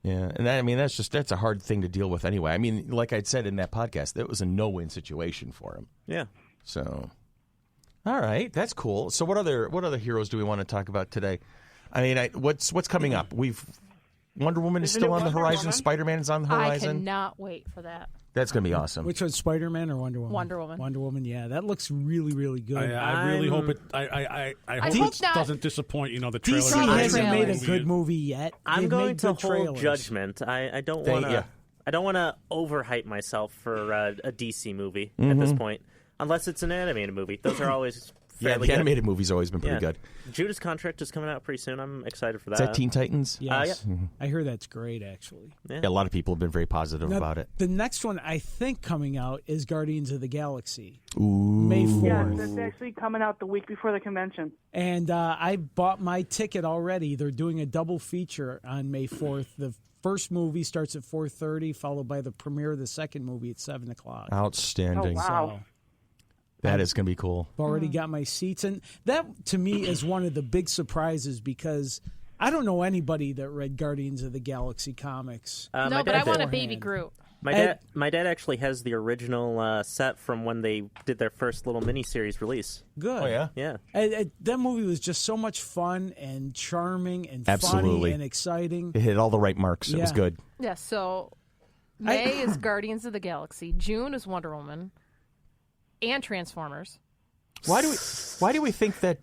Yeah, and that's a hard thing to deal with anyway. I mean, like I'd said in that podcast, that was a no-win situation for him. Yeah. So, all right, that's cool. So, what other heroes do we want to talk about today? I mean, what's coming up? Wonder Woman is still on the horizon. Spider-Man is on the horizon. I cannot wait for that. That's going to be awesome. Which one's Spider-Man or Wonder Woman? Wonder Woman. Wonder Woman, yeah. That looks really, really good. I really hope it. I hope it doesn't disappoint. You know, the trailer. DC hasn't made a good movie yet. I'm going to hold trailers. judgment. I don't want to. I don't want to overhype myself for a DC movie at this point, unless it's an animated movie. Those are always. Yeah, the animated movie's always been pretty good. Judas Contract is coming out pretty soon. I'm excited for that. Is that Teen Titans? Yes. I hear that's great, actually. Yeah, a lot of people have been very positive about it. The next one I think coming out is Guardians of the Galaxy. Ooh. May 4th. Yeah, that's actually coming out the week before the convention. And I bought my ticket already. They're doing a double feature on May 4th. The first movie starts at 4:30, followed by the premiere of the second movie at 7 o'clock. Outstanding. Oh, wow. That is going to be cool. I've already got my seats. And that, to me, is one of the big surprises because I don't know anybody that read Guardians of the Galaxy comics. No, but I want a baby Groot. My dad actually has the original set from when they did their first little miniseries release. Good. Oh, yeah? Yeah. That movie was just so much fun and charming and Absolutely. funny and exciting. It hit all the right marks. It was good. Yeah, so May is Guardians of the Galaxy. June is Wonder Woman. And Transformers. Why do we think that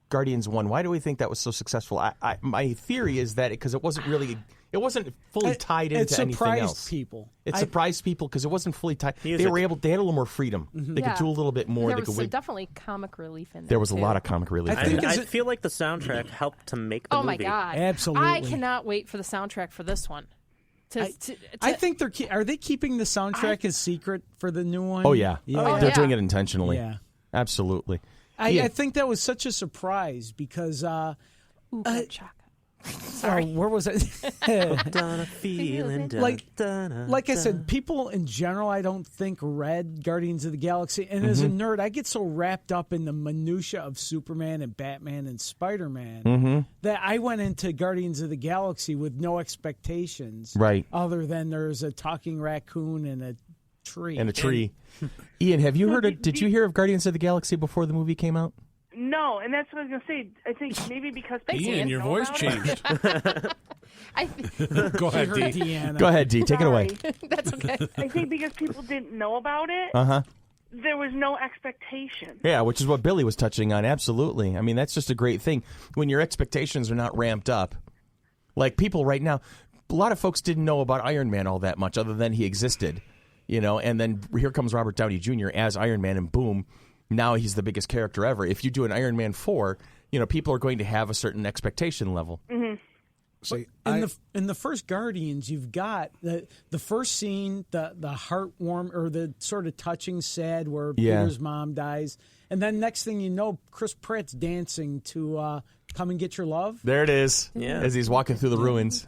Guardians won? Why do we think that was so successful? My theory is that because it wasn't fully tied into anything else. It surprised people because it wasn't fully tied. They had a little more freedom. They could do a little bit more. There was definitely comic relief in there. There was too. a lot of comic relief. I feel like the soundtrack helped to make the movie. Oh my god! Absolutely. I cannot wait for the soundtrack for this one. I think are they keeping the soundtrack as secret for the new one? Oh yeah, they're doing it intentionally. Yeah, absolutely. I think that was such a surprise because sorry, where was it? Like I said, people in general, I don't think read Guardians of the Galaxy, and as a nerd, I get so wrapped up in the minutia of Superman and Batman and Spider-Man that I went into Guardians of the Galaxy with no expectations, right? Other than there's a talking raccoon and a tree. Ian, have you heard? Did you hear of Guardians of the Galaxy before the movie came out? No, and that's what I was going to say. I think maybe because Ian, your voice changed. Go ahead, Dee. Go ahead, Dee. Take it away. That's okay. I think because people didn't know about it, there was no expectation. Yeah, which is what Billy was touching on. Absolutely. I mean, that's just a great thing. When your expectations are not ramped up, like people right now, a lot of folks didn't know about Iron Man all that much other than he existed, and then here comes Robert Downey Jr. as Iron Man, and boom, now he's the biggest character ever. If you do an Iron Man 4, people are going to have a certain expectation level. Mm-hmm. See, in the first Guardians, you've got the first scene, the heartwarm or the sort of touching, sad where Peter's mom dies, and then next thing you know, Chris Pratt's dancing to "Come and Get Your Love." There it is. Yeah, as he's walking through the ruins.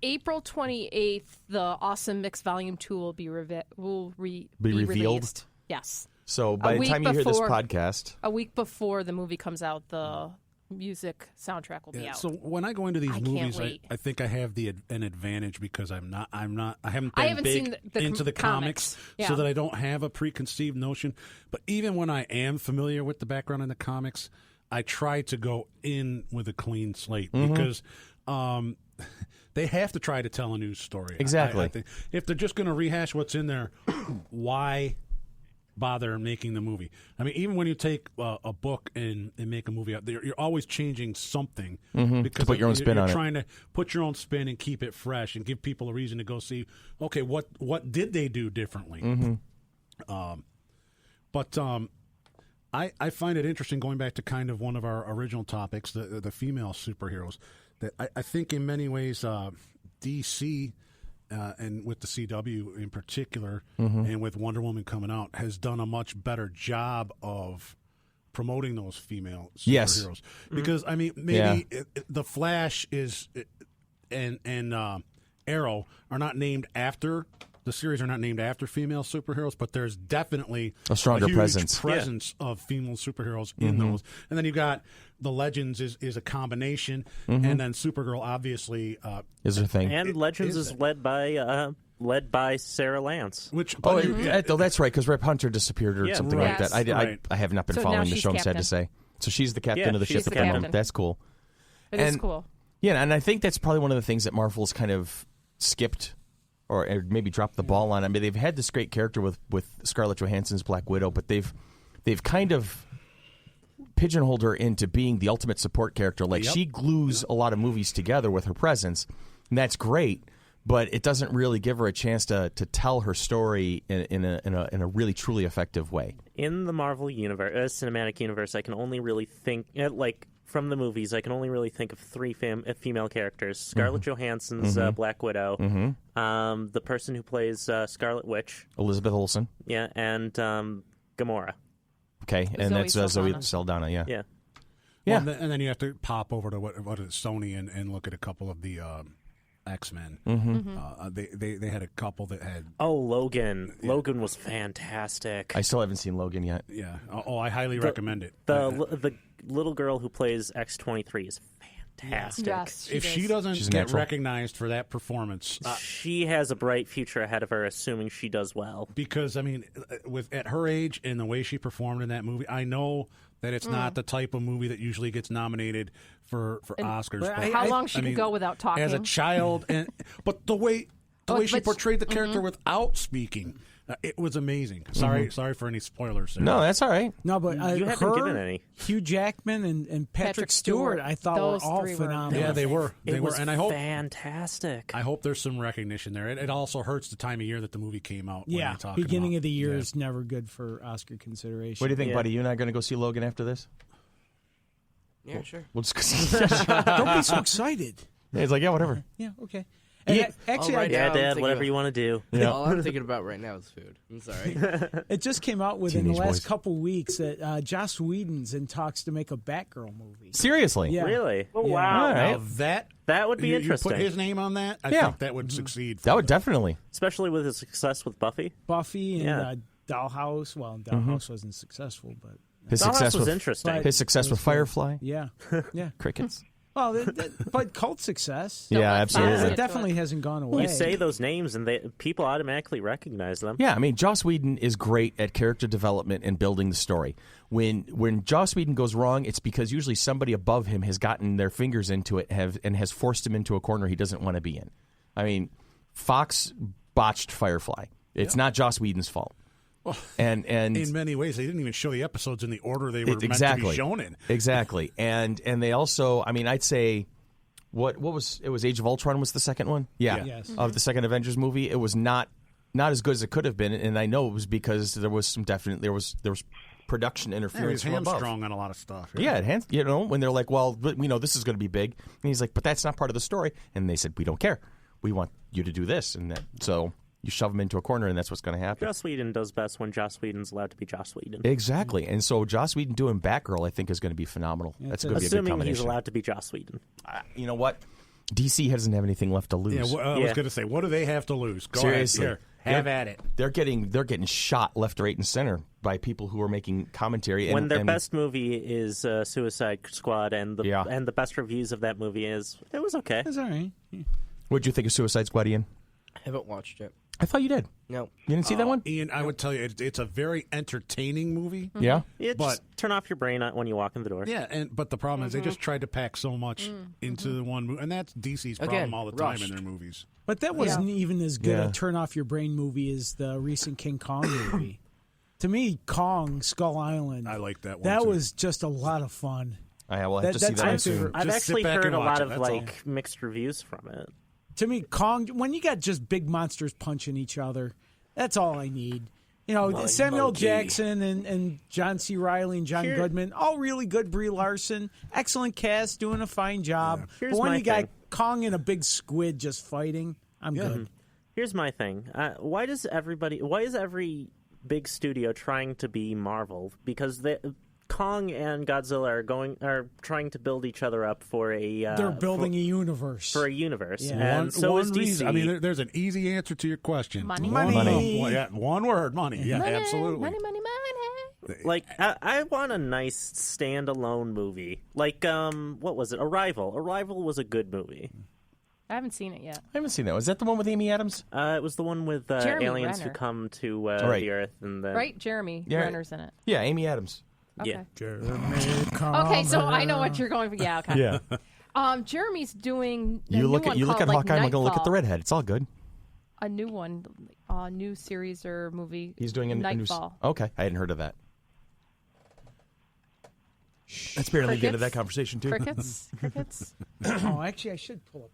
April 28th, the Awesome Mix Volume 2 will be revealed. Released. Yes. So by the time you hear this podcast, a week before the movie comes out, the music soundtrack will be out. So when I go into these movies, I think I have an advantage because I haven't been big into the comics, so that I don't have a preconceived notion. But even when I am familiar with the background in the comics, I try to go in with a clean slate because they have to try to tell a new story. Exactly. I think if they're just going to rehash what's in there, why bother making the movie? I mean, even when you take a book and make a movie out there, you're always changing something because to put your own spin on it. You're trying to put your own spin and keep it fresh and give people a reason to go see, okay, what did they do differently? But I find it interesting, going back to kind of one of our original topics, the female superheroes, that I think in many ways DC and with the CW in particular, and with Wonder Woman coming out, has done a much better job of promoting those female superheroes. Because I mean, maybe the Flash and Arrow are not named after the series are not named after female superheroes, but there's definitely a stronger huge presence of female superheroes in those. And then you've got the Legends is a combination, and then Supergirl obviously is her thing. And Legends is led by Sarah Lance. Which that's right, because Rip Hunter disappeared or something like Yes. that. I have not been So now following the she's show, I'm sad to captain. say. So she's the captain of the she's ship the at the moment. captain. That's cool. It is cool. Yeah, and I think that's probably one of the things that Marvel's kind of skipped or maybe dropped the ball on. I mean, they've had this great character with Scarlett Johansson's Black Widow, but they've kind of pigeonholed her into being the ultimate support character. Like, she glues a lot of movies together with her presence, and that's great, but it doesn't really give her a chance to tell her story in a really, truly effective way. In the Marvel universe, cinematic universe, I can only really think, from the movies, I can only really think of three female characters. Scarlett Johansson's Black Widow, the person who plays Scarlet Witch. Elizabeth Olsen. Yeah, and Gamora. Okay, and Zoe that's Zoe Saldana. Saldana, yeah. Yeah. Yeah. Well, and then you have to pop over to what is Sony and look at a couple of the X-Men. They had a couple that had... Oh, Logan. Logan was fantastic. I still haven't seen Logan yet. Yeah. Oh, I highly recommend it. The little girl who plays X-23 is fantastic. Yes, If she does. doesn't She's get natural. recognized for that performance... She has a bright future ahead of her, assuming she does well. because, I mean, at her age and the way she performed in that movie, I know that it's not the type of movie that usually gets nominated for Oscars. but but How long she I could mean, go without talking? as a child, but the way she but- portrayed the character without speaking, it was amazing. Sorry for any spoilers there. No, that's all right. No, but You haven't her, given any. Hugh Jackman and Patrick Patrick Stewart, Stewart. I thought Those were all three were phenomenal. Yeah, they were. They It were, was and I hope fantastic. there's some recognition there. It also hurts the time of year that the movie came out. when Yeah, you're talking beginning about- of the year yeah. is never good for Oscar consideration. What do you think, Yeah. buddy? You and I going to go see Logan after this? Yeah, sure. We'll just Don't be so excited. He's like, yeah, whatever. Yeah, okay. And Yeah. actually, All right, Yeah, now I'm Dad, thinking whatever about- you want to do. Yeah. All I'm thinking about right now is food. I'm sorry. it just came out within the Teenage last boys. couple weeks that Joss Whedon's in talks to make a Batgirl movie. Seriously? Yeah. Really? Oh, Yeah. wow. All right. Now That would be you interesting. put his name on that, I Yeah. think that would succeed. That would definitely. Especially with his success with Buffy. Buffy and Yeah. Dollhouse. Well, Dollhouse wasn't successful, but His Dollhouse success was with interesting. his success with Firefly, yeah, yeah. crickets. Well, but cult success. Don't Yeah, let absolutely. fans It get to definitely hasn't gone away. You say those names, and people automatically recognize them. Yeah, I mean, Joss Whedon is great at character development and building the story. When Joss Whedon goes wrong, it's because usually somebody above him has gotten their fingers into it and has forced him into a corner he doesn't want to be in. I mean, Fox botched Firefly. It's not Joss Whedon's fault. And in many ways, they didn't even show the episodes in the order they were meant to be shown in. Exactly. And they also, I mean, I'd say what was it was Age of Ultron was the second one? Yeah. Yes. Of the second Avengers movie. It was not as good as it could have been, and I know it was because there was production Yeah, interference he's from above. hamstrung on a lot of stuff. Yeah, when they're like, well, we know this is going to be big. And he's like, but that's not part of the story. And they said, we don't care. We want you to do this. And so you shove him into a corner, and that's what's going to happen. Joss Whedon does best when Joss Whedon's allowed to be Joss Whedon. Exactly. And so Joss Whedon doing Batgirl, I think, is going to be phenomenal. That's going to be a good Assuming combination. he's allowed to be Joss Whedon. You know what? DC doesn't have anything left to lose. Yeah, I was going to say, what do they have to lose? Go Seriously. ahead. Here, have at it. They're getting shot left, right, and center by people who are making commentary. When their and best movie is Suicide Squad, and the best reviews of that movie is it was okay. It's all right. What'd you think of Suicide Squad, Ian? I haven't watched it. I thought you did. No. You didn't see that one? Ian, I would tell you, it's a very entertaining movie. Yeah. Yeah, But- just turn off your brain when you walk in the door. Yeah, but the problem is they just tried to pack so much into the one movie, and that's DC's problem Again, all the time rushed. in their movies. But that wasn't even as good Yeah. a turn off your brain movie as the recent King Kong movie. To me, Kong Skull Island. I like that one. That too. was just a lot of fun. I will have to see That's that my one soon. favorite. I've Just sit actually back heard and a watch lot it, of that's all. like mixed reviews from it. To me, Kong, when you got just big monsters punching each other, that's all I need. You know, Samuel monkey. Jackson and John C. Reilly and John Goodman, all really good. Brie Larson, excellent cast, doing a fine job. Here's But when my you got thing. Kong and a big squid just fighting, I'm good. Here's my thing. Why is every big studio trying to be Marvel? Because Kong and Godzilla are trying to build each other up for a. They're building a universe. For a universe, Yeah. and so is DC. reason, I mean, there's an easy answer to your question. Money. One word, money. Yeah, Money, absolutely. Money, money, money. Like, I want a nice standalone movie. Like, what was it? Arrival. Arrival was a good movie. I haven't seen it yet. I haven't seen that. Was that the one with Amy Adams? It was the one with Jeremy aliens Renner. who come to Right. the Earth. And the... Right? Jeremy Renner's in it. Yeah, Amy Adams. Okay. Yeah. Okay, so I know what you're going for. Yeah, okay. Yeah. Jeremy's doing a You new look one at called, Hawkeye. I'm going to look at Nightfall. the redhead. It's all good. A new one, new series or movie. He's doing a new. Nightfall. Okay, I hadn't heard of that. Let's barely get into that conversation too. Crickets. Oh, actually, I should pull up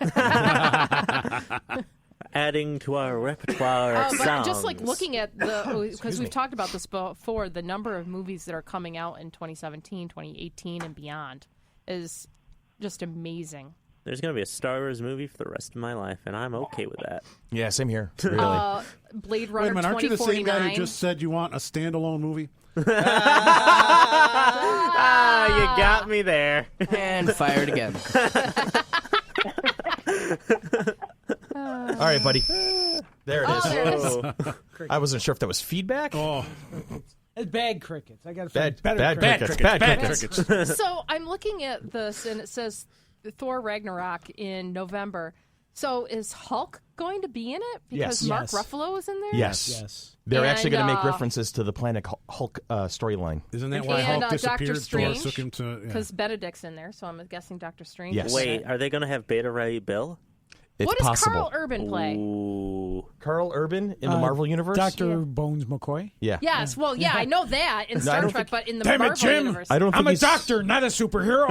a cricket. Adding to our repertoire of But sounds. just like looking at the, because we've talked about this before, the number of movies that are coming out in 2017, 2018, and beyond is just amazing. There's going to be a Star Wars movie for the rest of my life, and I'm okay with that. Yeah, same here. Really. Blade Wait Runner a minute, aren't you the same guy who 2049. just said you want a standalone movie? You got me there. And fired again. All right, buddy. There it is. There it is. Oh. I wasn't sure if that was feedback. Oh, It's bad crickets. I got to Bad, find better bad crickets. crickets. Bad crickets. So I'm looking at this, and it says Thor Ragnarok in November. So is Hulk going to be in it? Because Yes. Mark Yes. Ruffalo is in there? Yes. Yes. They're And, actually going to make uh, references to the Planet Hulk storyline. isn't that why And, Hulk Doctor disappeared? Thor Strange, took him to. Yeah. Because Benedict's in there, so I'm guessing Doctor Strange. Yes. is in Wait, it. are they going to have Beta Ray Bill? It's What does possible. Carl Urban play? Ooh. Carl Urban in the Marvel universe? Dr. Bones McCoy. Yeah. Yes, well, yeah, I know that in I Star don't Trek, but in the Damn it, Marvel Jim. universe, I don't think I'm a he's- doctor, not a superhero.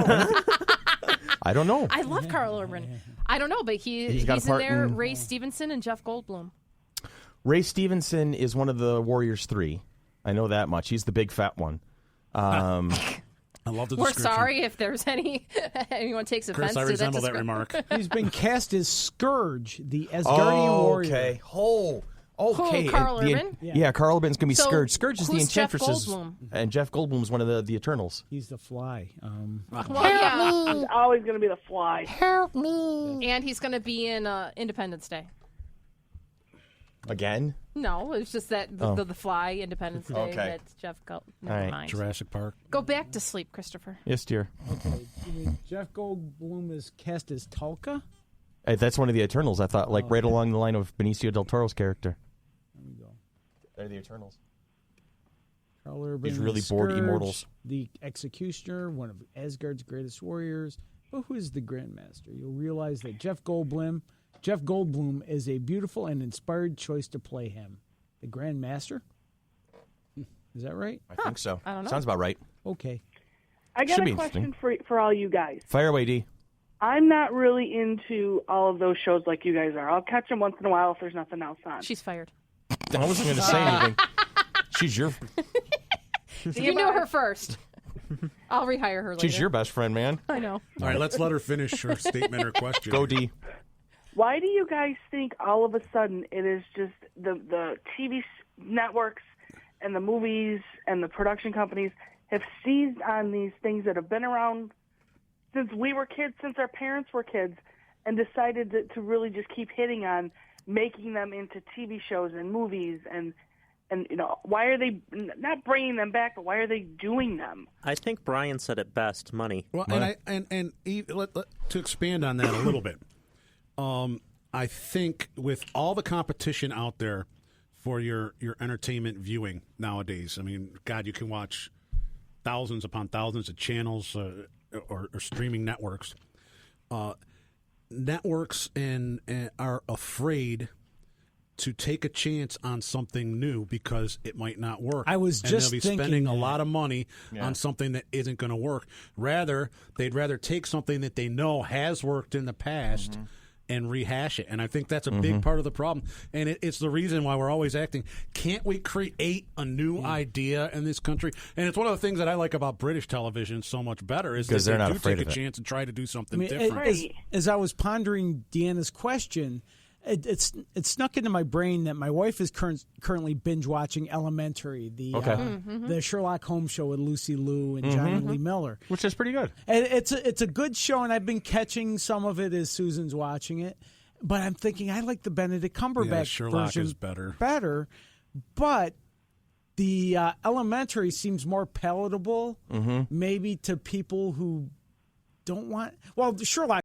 I don't know. I love Carl Urban. I don't know, but he's got a in part there. in- Ray Stevenson and Jeff Goldblum. Ray Stevenson is one of the Warriors 3. I know that much. He's the big fat one. I love the We're description. sorry if there's anyone takes offense Chris, I to that resemble that description. remark. He's been cast as Scourge, the Asgardian warrior. Okay. Okay. Who, Carl And Urban? Yeah, Carl Urban's going to be So, Scourge. Scourge is the who's Jeff Enchantress's. Goldblum? And Jeff Goldblum's one of the Eternals. He's the Fly. Well, yeah, He's always going to be the Fly. and he's going to be in Independence Day. Again? No, it's just that the Fly Independence Day. Okay. That's Jeff Goldblum. Never All right. mind. Jurassic Park. Go back to sleep, Christopher. Yes, dear. Jeff Goldblum is cast as Tulka. Hey, that's one of the Eternals. I thought, like, right along the line of Benicio del Toro's character. There we go. They're the Eternals. Carl Urban These really is bored Scourge, immortals. The Executioner, one of Asgard's greatest warriors. But who is the Grandmaster? You'll realize that Jeff Goldblum is a beautiful and inspired choice to play him. The Grandmaster? Is that right? I think so. I don't know. Sounds about right. Okay. I got Should a be question for all you guys. Fire away, D. I'm not really into all of those shows like you guys are. I'll catch them once in a while if there's nothing else on. She's fired. I wasn't going to say anything. She's your You knew her first. I'll rehire her later. she's your best friend, man. I know. All right, let's let her finish her statement or question. Go, D. Why do you guys think all of a sudden it is just the TV networks and the movies and the production companies have seized on these things that have been around since we were kids, since our parents were kids, and decided to really just keep hitting on making them into TV shows and movies and you know, why are they not bringing them back, but why are they doing them? I think Brian said it best, money. Well, and to expand on that a little bit, I think with all the competition out there for your entertainment viewing nowadays, I mean, God, you can watch thousands upon thousands of channels or streaming networks. Networks and are afraid to take a chance on something new because it might not work. I was and just they'll be thinking spending a that. lot of money on something that isn't going to work. They'd rather take something that they know has worked in the past and rehash it. And I think that's a big part of the problem. And it's the reason why we're always acting, can't we create a new idea in this country? And it's one of the things that I like about British television so much better is that Because they're they not do afraid take of a it. chance and try to do something I mean, different. as I was pondering Deanna's question, It's snuck into my brain that my wife is currently binge watching Elementary, the Sherlock Holmes show with Lucy Liu and Johnny Lee Miller, which is pretty good. And it's a good show, and I've been catching some of it as Susan's watching it. But I'm thinking I like the Benedict Cumberbatch Sherlock version is better, but the Elementary seems more palatable, maybe to people who don't want. Well, Sherlock